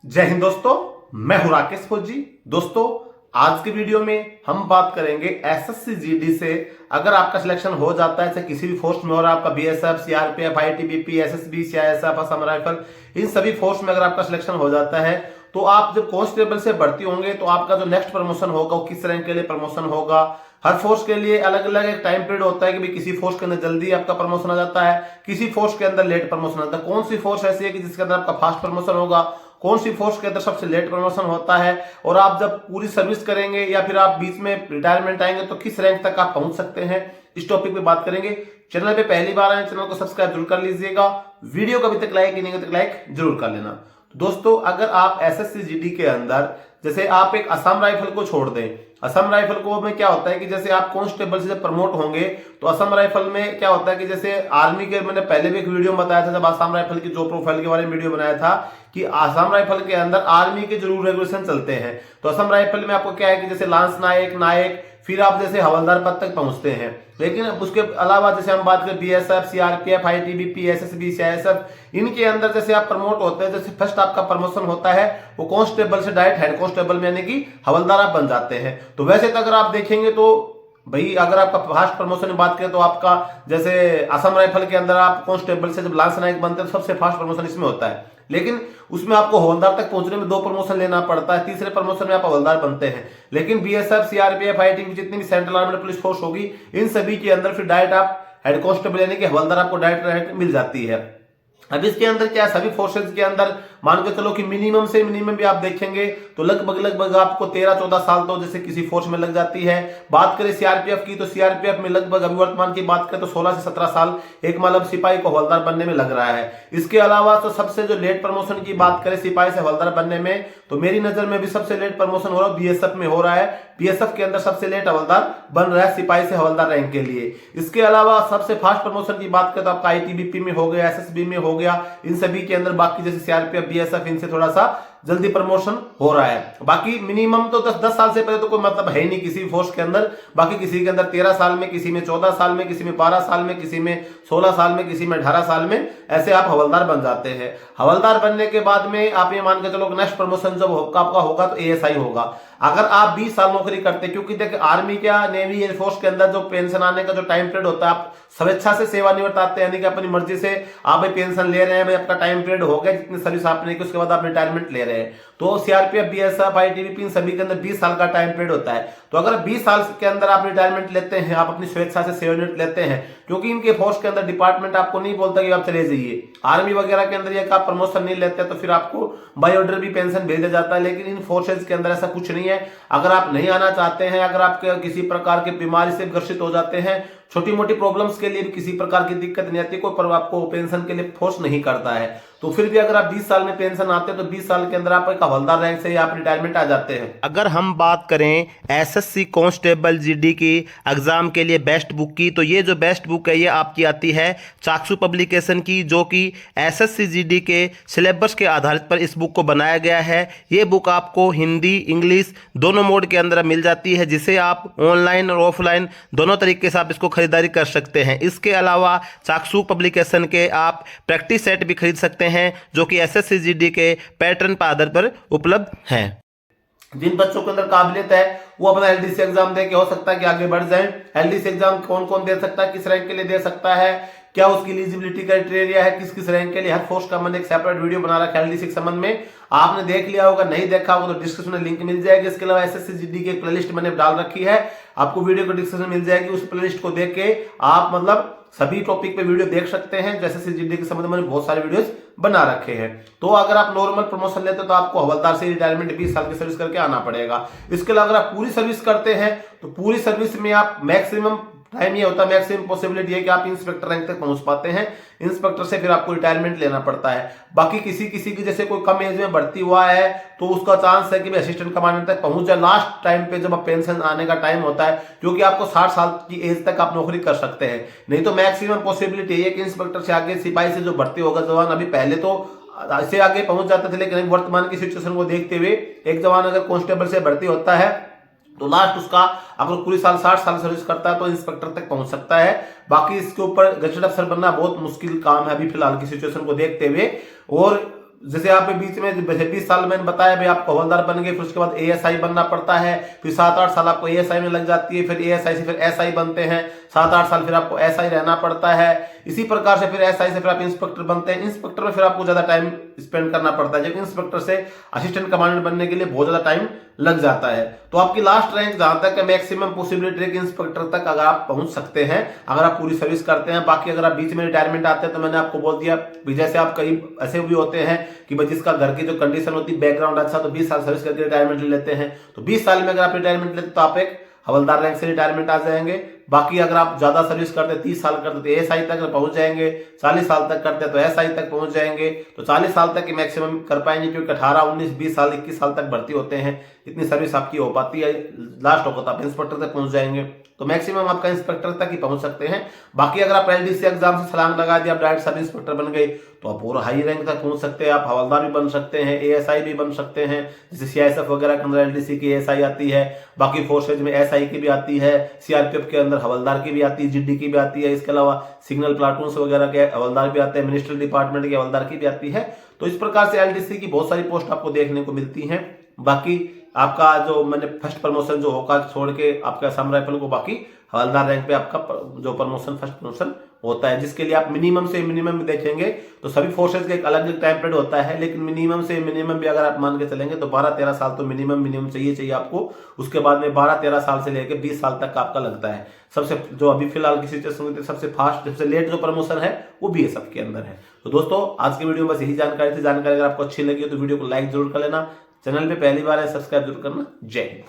जय हिंद दोस्तों, मैं हूं राकेश फौजी। दोस्तों, आज के वीडियो में हम बात करेंगे एसएससी जीडी से अगर आपका सिलेक्शन हो जाता है, चाहे किसी भी फोर्स में हो रहा है, आपका BSF, CRPF, ITBP, SSB, CISF, Assam rifle, इन सभी फोर्स में अगर आपका सिलेक्शन हो जाता है तो आप जब कांस्टेबल से भर्ती होंगे तो आपका जो नेक्स्ट प्रमोशन होगा वो किस रैंक के लिए प्रमोशन होगा। हर फोर्स के लिए अलग अलग एक टाइम पीरियड होता है कि भाई किसी फोर्स के अंदर जल्दी आपका प्रमोशन आ जाता है, किसी फोर्स के अंदर लेट प्रमोशन आता है। कौन सी फोर्स ऐसी है कि जिसके अंदर आपका फास्ट प्रमोशन होगा, कौन सी फोर्स के अंदर सबसे लेट प्रमोशन होता है, और आप जब पूरी सर्विस करेंगे या फिर आप बीच में रिटायरमेंट आएंगे तो किस रैंक तक आप पहुंच सकते हैं, इस टॉपिक पे बात करेंगे। चैनल पे पहली बार आए, चैनल को सब्सक्राइब जरूर कर लीजिएगा। वीडियो को अभी तक लाइक नहीं किया तो लाइक जरूर कर लेना। दोस्तों, अगर आप एसएससी जीडी के अंदर जैसे आप एक असम राइफल को छोड़ दें, असम राइफल को में क्या होता है कि जैसे आप कांस्टेबल से जब प्रमोट होंगे तो असम राइफल में क्या होता है कि जैसे आर्मी के, मैंने पहले भी एक वीडियो में बताया था जब असम राइफल की जॉब प्रोफाइल के बारे में वीडियो बनाया था कि असम राइफल के अंदर आर्मी के जरूर रेगुलेशन चलते हैं। तो असम राइफल में आपको क्या है कि जैसे लांस नायक, नायक, फिर आप जैसे हवलदार पद तक पहुंचते हैं। लेकिन उसके अलावा जैसे हम बात करें BSF, CRPF, ITBP, SSB, CISF, इनके अंदर जैसे आप प्रमोट होते हैं, जैसे फर्स्ट आपका प्रमोशन होता है वो कांस्टेबल से डायरेक्ट हेड कांस्टेबल में यानी कि हवलदार आप बन जाते हैं। तो वैसे तो अगर आप देखेंगे तो भाई अगर आपका फास्ट प्रमोशन की बात करें तो आपका जैसे असम राइफल के अंदर आप कांस्टेबल से जब लांस नायक बनते हैं तो सबसे फास्ट प्रमोशन इसमें होता है। लेकिन उसमें आपको हवलदार तक पहुंचने में 2 प्रमोशन लेना पड़ता है, तीसरे प्रमोशन में आप हवलदार बनते हैं। लेकिन बीएसएफ, सीआरपीएफ, आईटीबी, जितनी भी सेंट्रल आर्मी पुलिस फोर्स होगी, इन सभी के अंदर फिर डायरेक्ट आप हेड कांस्टेबल यानी कि हवलदार आपको डायरेक्ट मिल जाती है। अब इसके अंदर क्या, सभी फोर्सेज के अंदर मान के चलो कि मिनिमम से मिनिमम भी आप देखेंगे तो लगभग आपको 13-14 साल तो जैसे किसी फोर्स में लग जाती है। बात करें सीआरपीएफ की तो सीआरपीएफ में लगभग अभी वर्तमान की बात करें तो 16 से 17 साल एक मतलब सिपाही को हवलदार बनने में लग रहा है। इसके अलावा तो सबसे जो लेट प्रमोशन की बात करें सिपाही से हवलदार बनने में, तो मेरी नजर में भी सबसे लेट प्रमोशन हो रहा है बीएसएफ में हो रहा है। बीएसएफ के अंदर सबसे लेट हवलदार बन रहा है सिपाही से हवलदार रैंक के लिए। इसके अलावा सबसे फास्ट प्रमोशन की बात करें तो आपका आईटीबीपी में हो गया, एसएसबी में हो गया, इन सभी के अंदर बाकी जैसे सीआरपीएफ, बीएसएफ, इनसे थोड़ा सा जल्दी प्रमोशन हो रहा है। बाकी मिनिमम तो 10 साल से पहले तो कोई मतलब है ही नहीं किसी फोर्स के अंदर। बाकी किसी के अंदर 13 साल में, किसी में 14 साल में, किसी में 12 साल में, किसी में 16 साल में, किसी में 18 साल में, ऐसे आप हवलदार बन जाते हैं। हवलदार बनने के बाद में आप ये मान के चलो नेक्स्ट प्रमोशन जब आपका होगा तो एएसआई होगा। अगर आप 20 साल नौकरी करते, क्योंकि देखिए आर्मी क्या, नेवी, एयरफोर्स के अंदर जो पेंशन आने का जो टाइम पीरियड होता है, आप स्वेच्छा से सेवानिवृत्त आते हैं, यानी कि अपनी मर्जी से आप भाई पेंशन ले रहे हैं, भाई आपका टाइम पीरियड हो गया, जितनी सर्विस आपने की उसके बाद आप रिटायरमेंट ले रहे हैं। तो सीआरपीएफ, बीएसएफ, आईटीबीपी, सभी के अंदर 20 साल का टाइम पीरियड होता है। तो अगर 20 साल के अंदर आप रिटायरमेंट लेते हैं, आप अपनी स्वेच्छा से सेवानिवृत्त लेते हैं, क्योंकि इनके फोर्स के अंदर डिपार्टमेंट आपको नहीं बोलता कि आप चले जाइए। आर्मी वगैरह के अंदर ये आप प्रमोशन नहीं लेते तो फिर आपको बाय ऑर्डर भी पेंशन भेजा जाता है। लेकिन इन फोर्सेज के अंदर ऐसा कुछ नहीं है। अगर आप नहीं आना चाहते हैं, अगर आप किसी प्रकार की बीमारी से ग्रसित हो जाते हैं, छोटी मोटी प्रॉब्लम्स के लिए भी किसी प्रकार की दिक्कत नहीं आती, कोई आपको पेंशन के लिए फोर्स नहीं करता है, तो फिर भी अगर आप 20 साल में पेंशन आते हैं तो 20 साल के अंदर आप एक हवलदार रैंक से आप रिटायरमेंट आ जाते हैं। अगर हम बात करें एसएससी कांस्टेबल जीडी की एग्जाम के लिए बेस्ट बुक की, तो ये जो बेस्ट बुक है ये आपकी आती है चाक्षु पब्लिकेशन की, जो कि एसएससी जीडी के सिलेबस के आधारित पर इस बुक को बनाया गया है। ये बुक आपको हिंदी, इंग्लिश दोनों मोड के अंदर मिल जाती है, जिसे आप ऑनलाइन और ऑफलाइन दोनों तरीके से आप इसको खरीदारी कर सकते हैं। इसके अलावा चाक्षु पब्लिकेशन के आप प्रैक्टिस सेट भी खरीद सकते हैं जो कि एसएससी जीडी के पैटर्न पर आधार पर उपलब्ध हैं। जिन बच्चों के अंदर काबिलियत है वो अपना एलडीसी एग्जाम दे के हो सकता है कि आगे बढ़ जाए। एलडीसी एग्जाम कौन कौन दे सकता है, किस रैंक के लिए दे सकता है, क्या उसकी एलिजिबिलिटी क्राइटेरिया है, किस किस रैंक के लिए, हर फोर्स का मैंने एक सेपरेट वीडियो बना रखा है एलडीसी के संबंध में। आपने देख लिया होगा, नहीं देखा होगा तो डिस्क्रिप्शन में लिंक मिल जाएगी। इसके अलावा एसएससी जीडी की एक प्लेलिस्ट मैंने डाल रखी है, आपको वीडियो को डिस्क्रिप्शन मिल जाएगी। उस प्लेलिस्ट को देख के आप मतलब सभी टॉपिक पे वीडियो देख सकते हैं। जैसे एसएससी के संबंध में बहुत सारे वीडियोस बना रखे हैं। तो अगर आप नॉर्मल प्रमोशन लेते तो आपको हवलदार से रिटायरमेंट 20 साल की सर्विस करके आना पड़ेगा। इसके अलावा अगर आप पूरी सर्विस करते हैं तो पूरी सर्विस में आप मैक्सिमम टाइम ये होता है, मैक्सिमम पॉसिबिलिटी है कि आप इंस्पेक्टर रैंक तक पहुंच पाते हैं। इंस्पेक्टर से फिर आपको रिटायरमेंट लेना पड़ता है। बाकी किसी की जैसे कोई कम एज में भर्ती हुआ है तो उसका चांस है कि असिस्टेंट कमांडेंट तक पहुंच जाए लास्ट टाइम पे जब पेंशन आने का टाइम होता है, क्योंकि आपको 60 साल की एज तक आप नौकरी कर सकते हैं। नहीं तो मैक्सिमम पॉसिबिलिटी है कि इंस्पेक्टर से आगे सिपाही से जो भर्ती होगा जवान, अभी पहले तो इससे आगे पहुंच जाते थे, लेकिन वर्तमान की सिचुएशन को देखते हुए एक जवान अगर कांस्टेबल से भर्ती होता है तो लास्ट उसका अगर पूरी साल 60 साल सर्विस करता है तो इंस्पेक्टर तक पहुंच सकता है। बाकी इसके ऊपर गजेटेड अफसर बनना बहुत मुश्किल काम है अभी फिलहाल की सिचुएशन को देखते हुए। और जैसे आप बीच में 20 साल मैंने बताया भाई आपको हवलदार बन गए, फिर उसके बाद एएसआई बनना पड़ता है, फिर 7-8 साल आपको एएसआई में लग जाती है, फिर एएसआई से फिर एसआई बनते हैं, 7-8 साल फिर आपको एसआई रहना पड़ता है। इसी प्रकार से फिर एसआई से फिर आप इंस्पेक्टर बनते हैं, इंस्पेक्टर में फिर आपको ज्यादा टाइम स्पेंड करना पड़ता है, जबकि इंस्पेक्टर से असिस्टेंट कमांडेंट बनने के लिए बहुत ज्यादा टाइम लग जाता है। तो आपकी लास्ट रैंक जहां तक है मैक्सिमम पॉसिबिलिटी है इंस्पेक्टर तक अगर आप पहुंच सकते हैं, अगर आप पूरी सर्विस करते हैं। बाकी अगर आप बीच में रिटायरमेंट आते हैं तो मैंने आपको बोल दिया, जैसे आप कई ऐसे भी होते हैं कि भाई जिसका घर की जो कंडीशन होती है बैकग्राउंड अच्छा, तो 20 साल सर्विस करके रिटायरमेंट ले लेते हैं। तो 20 साल में अगर आप रिटायरमेंट लेते तो आप एक हवलदार रैंक से रिटायरमेंट आ जाएंगे। बाकी अगर आप ज्यादा सर्विस करते 30 साल करते तो एएसआई तक पहुंच जाएंगे, 40 साल तक करते तो एसआई तक पहुंच जाएंगे। तो 40 साल तक मैक्सिमम कर पाएंगे, क्योंकि 18, 19, 20 साल 21 साल तक भर्ती होते हैं, इतनी सर्विस आपकी हो पाती है। लास्ट होगा तो आप इंस्पेक्टर तक पहुंच जाएंगे, तो मैक्सिमम आपका इंस्पेक्टर तक ही पहुंच सकते हैं। बाकी अगर आप एलडीसी एग्जाम से छलांग लगा दिया, आप डायरेक्ट सब इंस्पेक्टर बन गए, तो आप पूरा हाई रैंक तक पहुंच सकते हैं। आप हवलदार भी बन सकते हैं, एएसआई भी बन सकते हैं, जैसे सीआईएसएफ वगैरह के अंदर एलडीसी की एएसआई आती है, बाकी फोर्सेज में एसआई की भी आती है, सीआरपीएफ के अंदर हवलदार की भी आती है, जीडी की भी आती है, इसके अलावा सिग्नल प्लाटून्स वगैरह के हवलदार भी आते हैं, मिनिस्ट्रियल डिपार्टमेंट के हवलदार की भी आती है। तो इस प्रकार से एलडीसी की बहुत सारी पोस्ट आपको देखने को मिलती हैं। बाकी आपका जो मैंने फर्स्ट प्रमोशन जो होगा छोड़ के आपका असम राइफल को, बाकी हवलदार रैंक पे आपका जो प्रमोशन फर्स्ट प्रमोशन होता है, जिसके लिए आप मिनिमम से मिनिमम देखेंगे तो सभी फोर्सेज का एक अलग टाइम पीरियड होता है, लेकिन मिनिमम से मिनिमम भी अगर आप मान के चलेंगे तो 12-13 साल तो मिनिमम चाहिए आपको। उसके बाद में 12-13 साल से लेकर 20 साल तक का आपका लगता है। सबसे जो अभी फिलहाल की सिचुएशन सबसे फास्ट सबसे लेट जो प्रमोशन है वो बीएसएफ के अंदर है। तो दोस्तों आज की वीडियो में बस यही जानकारी थी। जानकारी अगर आपको अच्छी लगी तो वीडियो को लाइक जरूर कर लेना, चैनल पे पहली बार है सब्सक्राइब जरूर करना। जय हिंद।